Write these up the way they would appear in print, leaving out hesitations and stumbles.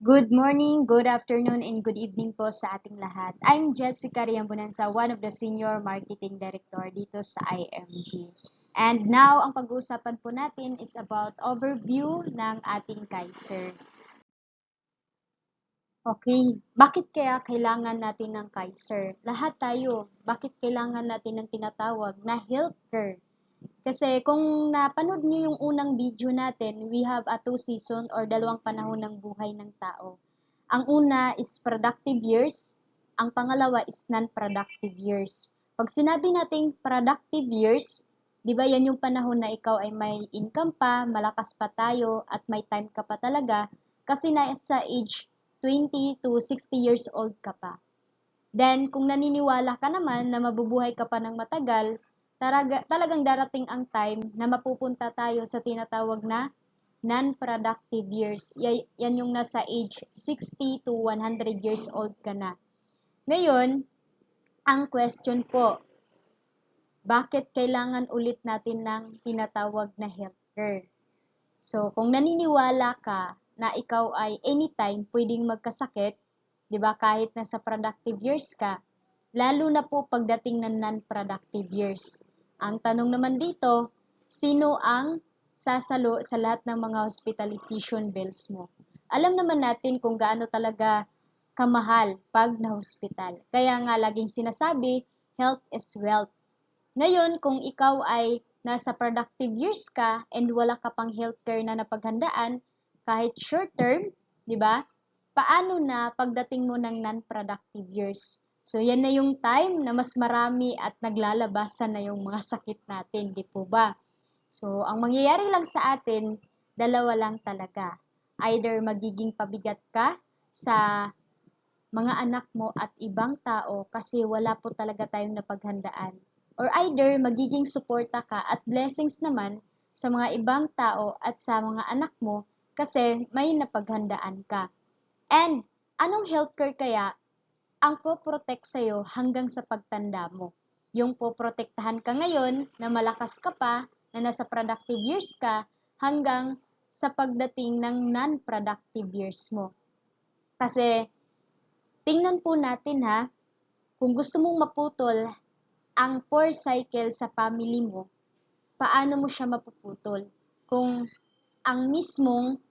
Good morning, good afternoon, and good evening po sa ating lahat. I'm Jessica Riambonanza, one of the Senior Marketing Director dito sa IMG. And now, ang pag-uusapan po natin is about overview ng ating Kaiser. Okay, bakit kaya kailangan natin ng Kaiser? Lahat tayo, bakit kailangan natin ng tinatawag na healthcare? Kasi kung napanood niyo yung unang video natin, we have a two season or dalawang panahon ng buhay ng tao. Ang una is productive years, ang pangalawa is non-productive years. Pag sinabi nating productive years, di ba yan yung panahon na ikaw ay may income pa, malakas pa tayo, at may time ka pa talaga, kasi nasa age 20 to 60 years old ka pa. Then, kung naniniwala ka naman na mabubuhay ka pa ng matagal, talagang darating ang time na mapupunta tayo sa tinatawag na non-productive years. Yan yung nasa age 60 to 100 years old ka na. Ngayon, ang question po, bakit kailangan ulit natin ng tinatawag na healthcare? So, kung naniniwala ka na ikaw ay anytime pwedeng magkasakit, 'di ba, kahit nasa productive years ka, lalo na po pagdating ng non-productive years. Ang tanong naman dito, sino ang sasalo sa lahat ng mga hospitalization bills mo? Alam naman natin kung gaano talaga kamahal pag na-hospital. Kaya nga laging sinasabi, health is wealth. Ngayon, kung ikaw ay nasa productive years ka and wala ka pang healthcare na napaghandaan, kahit short term, di ba? Paano na pagdating mo ng non-productive years? So, yan na yung time na mas marami at naglalabasan na yung mga sakit natin, di po ba? So, ang mangyayari lang sa atin, dalawa lang talaga. Either magiging pabigat ka sa mga anak mo at ibang tao kasi wala po talaga tayong napaghandaan. Or either magiging suporta ka at blessings naman sa mga ibang tao at sa mga anak mo kasi may napaghandaan ka. And anong healthcare kaya ang po-protect sa'yo hanggang sa pagtanda mo? Yung po-protektahan ka ngayon na malakas ka pa, na nasa productive years ka, hanggang sa pagdating ng non-productive years mo. Kasi tingnan po natin ha, kung gusto mong maputol ang poor cycle sa family mo, paano mo siya mapuputol? Kung ang mismong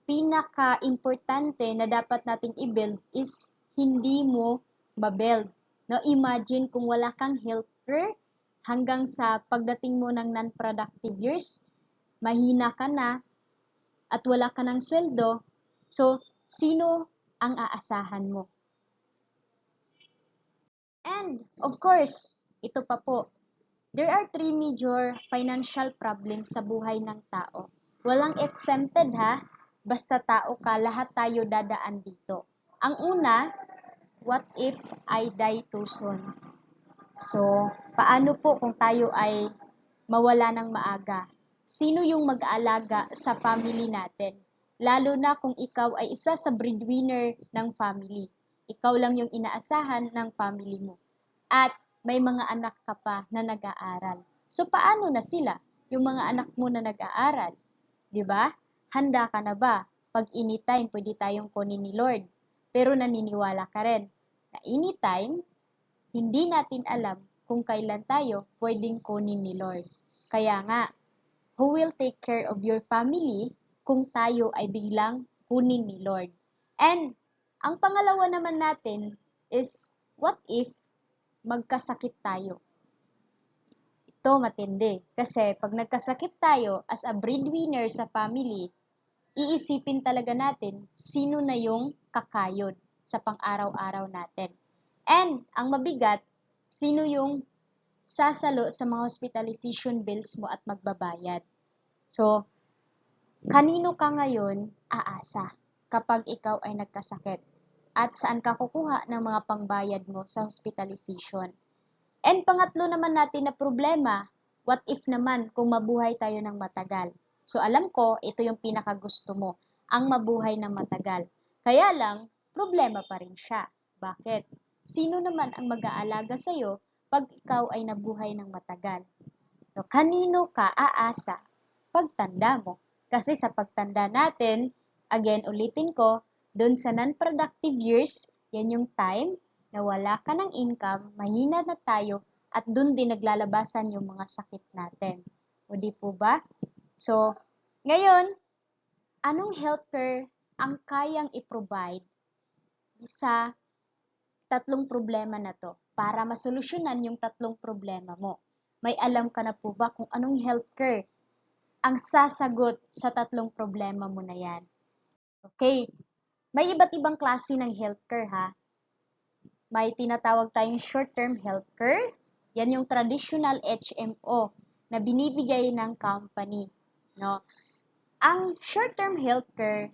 pinaka-importante na dapat nating i-build is hindi mo ma-build. No, imagine kung wala kang healthcare hanggang sa pagdating mo ng non-productive years, mahina ka na at wala ka ng sweldo. So, sino ang aasahan mo? And, of course, ito pa po, there are three major financial problems sa buhay ng tao. Walang exempted ha, basta tao ka, lahat tayo dadaan dito. Ang una, what if I die too soon? So, paano po kung tayo ay mawala ng maaga? Sino yung mag-aalaga sa family natin? Lalo na kung ikaw ay isa sa breadwinner ng family. Ikaw lang yung inaasahan ng family mo. At may mga anak ka pa na nag-aaral. So, paano na sila? Yung mga anak mo na nag-aaral. 'Di ba? Handa ka na ba? Pag anytime, pwede tayong kunin ni Lord. Pero naniniwala ka rin na anytime, hindi natin alam kung kailan tayo pwedeng kunin ni Lord. Kaya nga, who will take care of your family kung tayo ay biglang kunin ni Lord? And ang pangalawa naman natin is, what if magkasakit tayo? Ito matindi. Kasi pag nagkasakit tayo as a breadwinner sa family, iisipin talaga natin sino na yung kakayod sa pang-araw-araw natin. And ang mabigat, sino yung sasalo sa mga hospitalization bills mo at magbabayad. So, kanino ka ngayon aasa kapag ikaw ay nagkasakit? At saan ka kukuha ng mga pangbayad mo sa hospitalization? And pangatlo naman natin na problema, what if naman kung mabuhay tayo ng matagal? So alam ko, ito yung pinakagusto mo, ang mabuhay ng matagal. Kaya lang, problema pa rin siya. Bakit? Sino naman ang mag-aalaga sa'yo pag ikaw ay nabuhay ng matagal? So, kanino ka aasa pagtanda mo? Kasi sa pagtanda natin, again, ulitin ko, Doon sa non-productive years, yan yung time na wala ka ng income, mahina na tayo, at doon din naglalabasan yung mga sakit natin. O di po ba? So, ngayon, anong healthcare ang kayang i-provide sa tatlong problema na to para masolusyonan yung tatlong problema mo? May alam ka na po ba kung anong healthcare ang sasagot sa tatlong problema mo na yan? Okay, may iba't ibang klase ng healthcare ha. May tinatawag tayong short-term healthcare. Yan yung traditional HMO na binibigay ng company, no? Ang short-term healthcare,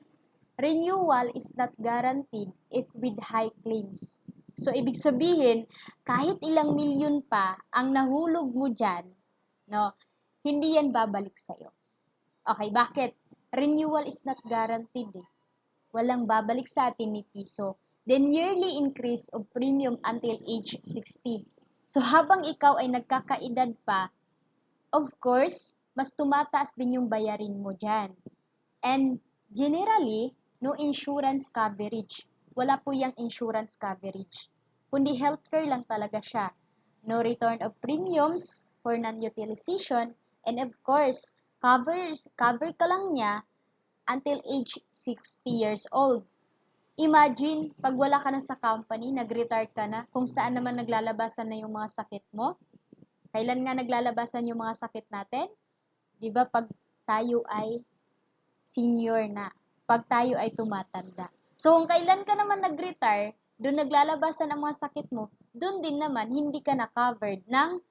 renewal is not guaranteed if with high claims. So, ibig sabihin, kahit ilang milyon pa ang nahulog mo dyan, no, hindi yan babalik sa'yo. Okay, bakit? Renewal is not guaranteed eh. Walang babalik sa atin ni piso. Then yearly increase of premium until age 60. So habang ikaw ay nagkakaedad pa, of course, mas tumataas din yung bayarin mo dyan. And generally, no insurance coverage. Wala po yung insurance coverage. Kundi healthcare lang talaga siya. No return of premiums for non-utilization. And of course, cover ka lang niya until age 60 years old. Imagine, pag wala ka na sa company, nag-retire ka na, kung saan naman naglalabasan na yung mga sakit mo. Kailan nga naglalabasan yung mga sakit natin? Di ba pag tayo ay senior na, pag tayo ay tumatanda. So, kung kailan ka naman nag-retire, doon naglalabasan ang mga sakit mo, doon din naman hindi ka na-covered ng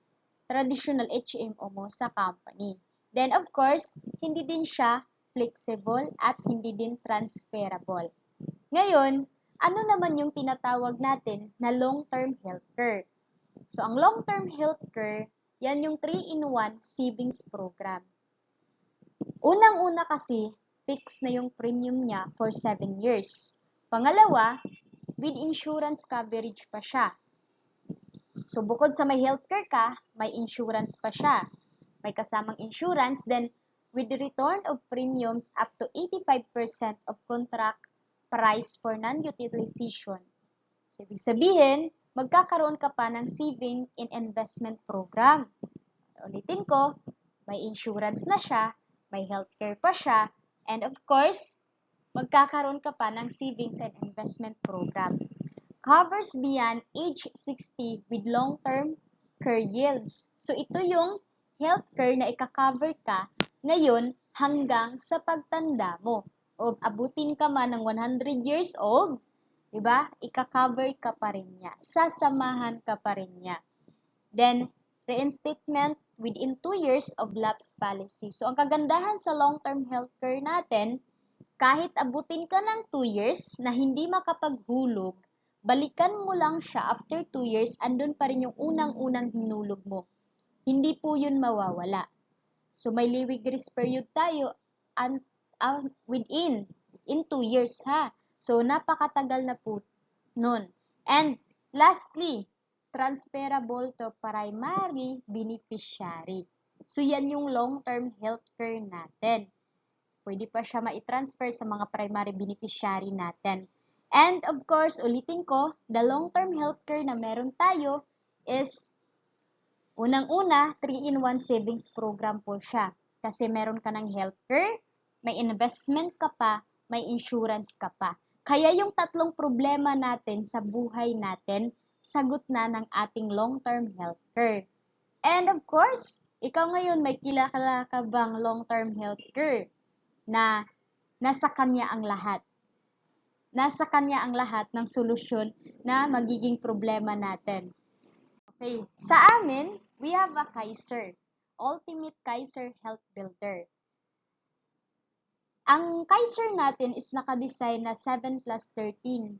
traditional HMO mo sa company. Then, of course, hindi din siya flexible at hindi din transferable. Ngayon, ano naman yung tinatawag natin na long-term healthcare? So, ang long-term healthcare, yan yung 3-in-1 savings program. Unang-una kasi, fixed na yung premium niya for 7 years. Pangalawa, with insurance coverage pa siya. So, bukod sa may healthcare ka, may insurance pa siya. May kasamang insurance, then with the return of premiums up to 85% of contract price for non-utilization. So, ibig sabihin, magkakaroon ka pa ng saving in investment program. Ulitin ko, may insurance na siya, may healthcare pa siya, and of course, magkakaroon ka pa ng savings and investment program. Covers beyond age 60 with long-term care yields. So, ito yung healthcare na ika-cover ka ngayon hanggang sa pagtanda mo. O abutin ka man ng 100 years old, diba? Ika-cover ka pa rin niya. Sasamahan ka pa rin niya. Then, reinstatement within 2 years of lapse policy. So, ang kagandahan sa long-term healthcare natin, kahit abutin ka ng 2 years na hindi makapaghulog, balikan mo lang siya after 2 years, andun pa rin yung unang-unang hinulog mo. Hindi po yun mawawala. So, may leeway grace period tayo within 2 years ha. So, napakatagal na po nun. And lastly, transferable to primary beneficiary. So, yan yung long-term healthcare natin. Pwede pa siya ma-transfer sa mga primary beneficiary natin. And of course, ulitin ko, the long-term healthcare na meron tayo is unang-una, 3-in-1 savings program po siya. Kasi meron ka ng healthcare, may investment ka pa, may insurance ka pa. Kaya yung tatlong problema natin sa buhay natin, sagot na ng ating long-term healthcare. And of course, ikaw ngayon may kilala ka bang long-term healthcare na nasa kanya ang lahat? Nasa kanya ang lahat ng solusyon na magiging problema natin. Okay, sa amin, we have a Kaiser, Ultimate Kaiser Health Builder. Ang Kaiser natin is nakadesign na 7+13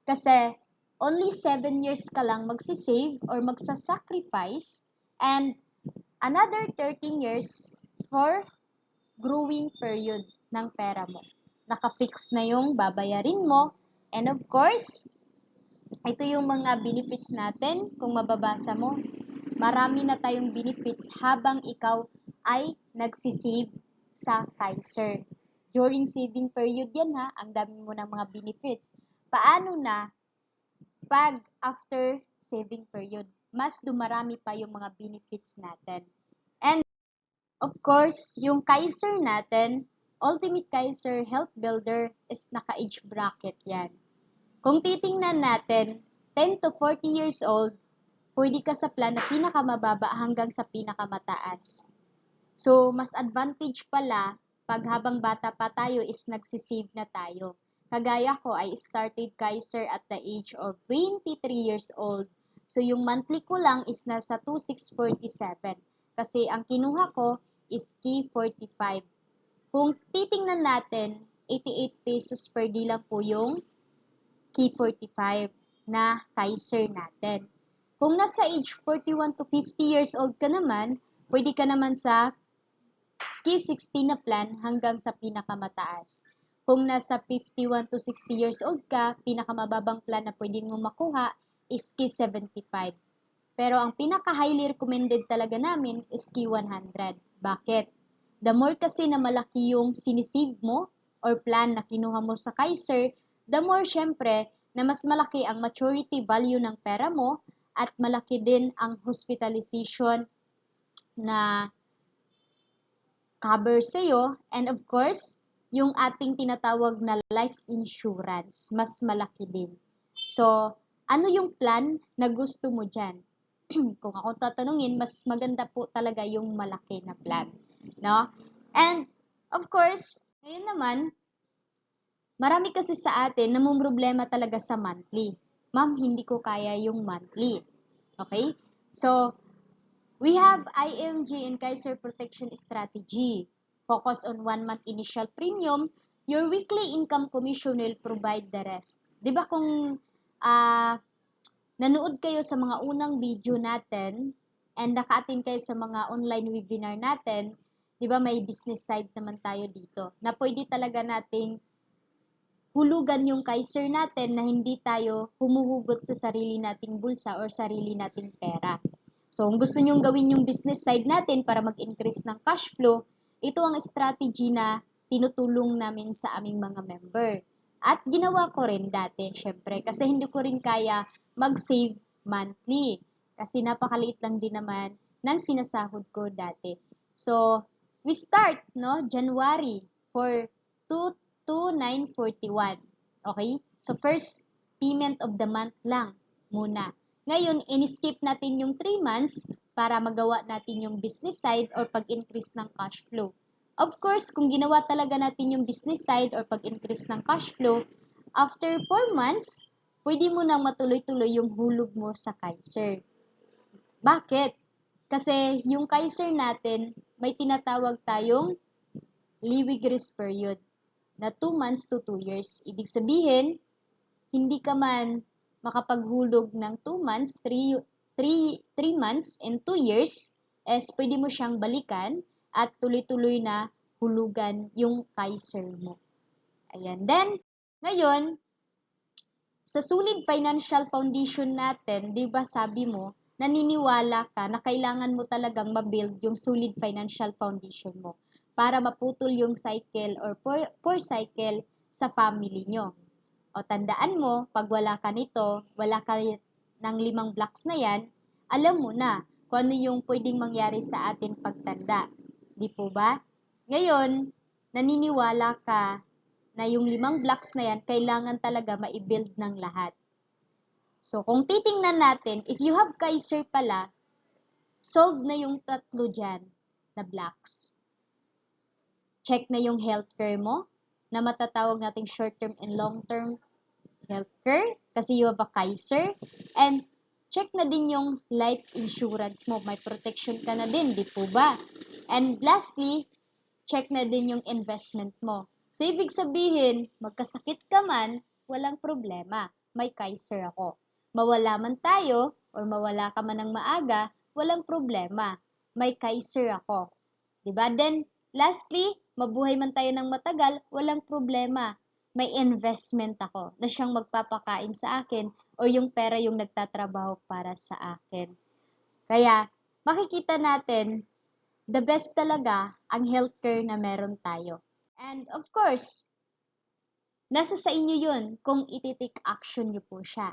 kasi only 7 years ka lang magsisave or magsasacrifice and another 13 years for growing period ng pera mo. Naka-fix na yung babayarin mo and of course, ito yung mga benefits natin. Kung mababasa mo, marami na tayong benefits habang ikaw ay nagsisave sa Kaiser. during saving period yan ha, ang dami mo ng mga benefits. Paano na pag after saving period? Mas dumarami pa yung mga benefits natin. And of course, yung Kaiser natin, Ultimate Kaiser Health Builder is naka-age bracket yan. Kung titingnan natin, 10 to 40 years old, pwede ka sa plan na pinakamababa hanggang sa pinakamataas. So, mas advantage pala pag habang bata pa tayo is nagsisave na tayo. Kagaya ko, I started Kaiser at the age of 23 years old. So, yung monthly ko lang is nasa 2,647. Kasi ang kinuha ko is Key 45. Kung titingnan natin, 88 pesos per day lang po yung Key 45 na Kaiser natin. Kung nasa age 41 to 50 years old ka naman, pwede ka naman sa Key 60 na plan hanggang sa pinakamataas. Kung nasa 51 to 60 years old ka, pinakamababang plan na pwede mo makuha is Key 75. Pero ang pinaka-highly recommended talaga namin is Key 100. Bakit? The more kasi na malaki yung sinisave mo or plan na kinuha mo sa Kaiser, the more syempre na mas malaki ang maturity value ng pera mo at malaki din ang hospitalization na cover sa'yo, and of course, yung ating tinatawag na life insurance, mas malaki din. So, ano yung plan na gusto mo dyan? Kung ako tatanungin, mas maganda po talaga yung malaki na plan. No? And, of course, ngayon naman, marami kasi sa atin namumroblema talaga sa monthly. Ma'am, hindi ko kaya yung monthly. Okay? So, we have IMG and Kaiser Protection Strategy. Focus on 1 month initial premium. Your weekly income commission will provide the rest. Di ba kung nanood kayo sa mga unang video natin and naka-attend kayo sa mga online webinar natin, di ba may business side naman tayo dito na pwede talaga nating hulugan yung Kaiser natin na hindi tayo humuhugot sa sarili nating bulsa or sarili nating pera. So, kung gusto nyong gawin yung business side natin para mag-increase ng cash flow, ito ang strategy na tinutulong namin sa aming mga member. At ginawa ko rin dati, syempre, kasi hindi ko rin kaya mag-save monthly. Kasi napakaliit lang din naman ng sinasahod ko dati. So, we start, no, January for 22941. Okay? So, first payment of the month lang muna. Ngayon, in-skip natin yung 3 months para magawa natin yung business side or pag-increase ng cash flow. Of course, kung ginawa talaga natin yung business side or pag-increase ng cash flow, after 4 months, pwede mo nang matuloy-tuloy yung hulog mo sa Kaiser. Bakit? Kasi yung Kaiser natin, may tinatawag tayong leeway grace period na 2 months to 2 years. Ibig sabihin, hindi ka man makapaghulog ng 2 months, 3 months, and 2 years, pwede mo siyang balikan at tuloy-tuloy na hulugan yung Kaiser mo. Ayan. Then, ngayon, sa Solid Financial Foundation natin, di ba sabi mo, naniniwala ka na kailangan mo talagang mabuild yung Solid Financial Foundation mo para maputol yung cycle or poor cycle sa family nyo. O tandaan mo, pag wala ka nito, wala ka ng 5 blocks na yan, alam mo na kung ano yung pwedeng mangyari sa atin pagtanda. Di po ba? Ngayon, naniniwala ka na yung 5 blocks na yan, kailangan talaga ma-build ng lahat. So, kung titingnan natin, if you have Kaiser pala, solve na yung 3 dyan na blocks. Check na yung healthcare mo, na matatawag nating short-term and long-term healthcare kasi you have a Kaiser. And check na din yung life insurance mo. May protection ka na din, di po ba? And lastly, check na din yung investment mo. So, ibig sabihin, magkasakit ka man, walang problema. May Kaiser ako. Mawala man tayo or mawala ka man ng maaga, walang problema. May Kaiser ako. Diba? Then, lastly, mabuhay man tayo ng matagal, walang problema. May investment ako na siyang magpapakain sa akin o yung pera yung nagtatrabaho para sa akin. Kaya, makikita natin, the best talaga ang healthcare na meron tayo. And of course, nasa sa inyo yun kung iti-take action nyo po siya.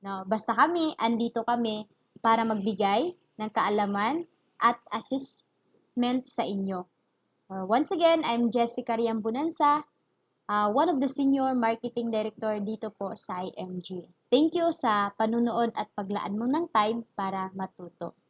No, basta andito kami para magbigay ng kaalaman at assessment sa inyo. Once again, I'm Jessica Riambunansa, one of the Senior Marketing Director dito po sa IMG. Thank you sa panunood at paglaan mo ng time para matuto.